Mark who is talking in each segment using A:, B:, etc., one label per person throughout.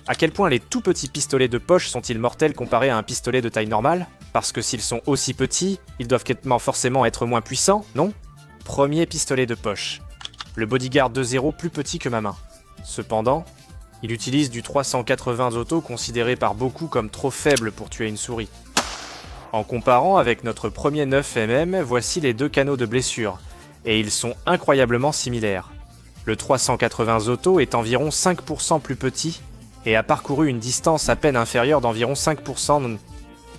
A: À quel point les tout petits pistolets de poche sont-ils mortels comparés à un pistolet de taille normale? Parce que s'ils sont aussi petits, ils doivent forcément être moins puissants, non? Premier pistolet de poche. Le Bodyguard 2.0 plus petit que ma main. Cependant, il utilise du 380 auto considéré par beaucoup comme trop faible pour tuer une souris. En comparant avec notre premier 9 mm, voici les deux canaux de blessure, et ils sont incroyablement similaires. Le 380 auto est environ 5% plus petit et a parcouru une distance à peine inférieure d'environ 5%.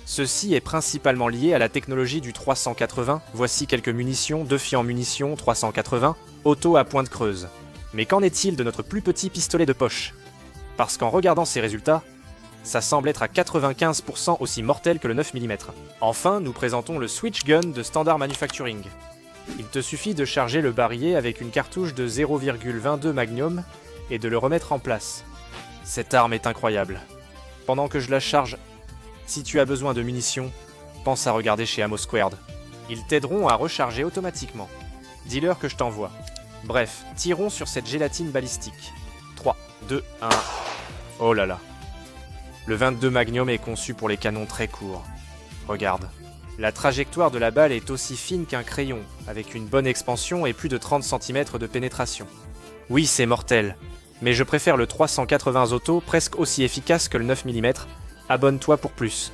A: Ceci est principalement lié à la technologie du 380, voici quelques munitions, Defiant munitions 380, auto à pointe creuse. Mais qu'en est-il de notre plus petit pistolet de poche? Parce qu'en regardant ces résultats, ça semble être à 95% aussi mortel que le 9 mm. Enfin, nous présentons le Switch Gun de Standard Manufacturing. Il te suffit de charger le barillet avec une cartouche de 0,22 Magnum et de le remettre en place. Cette arme est incroyable. Pendant que je la charge, si tu as besoin de munitions, pense à regarder chez Ammo Squared. Ils t'aideront à recharger automatiquement. Dis-leur que je t'envoie. Bref, tirons sur cette gélatine balistique. 3, 2, 1... Oh là là. Le 22 Magnum est conçu pour les canons très courts. Regarde. La trajectoire de la balle est aussi fine qu'un crayon, avec une bonne expansion et plus de 30 cm de pénétration. Oui, c'est mortel, mais je préfère le 380 auto presque aussi efficace que le 9 mm. Abonne-toi pour plus.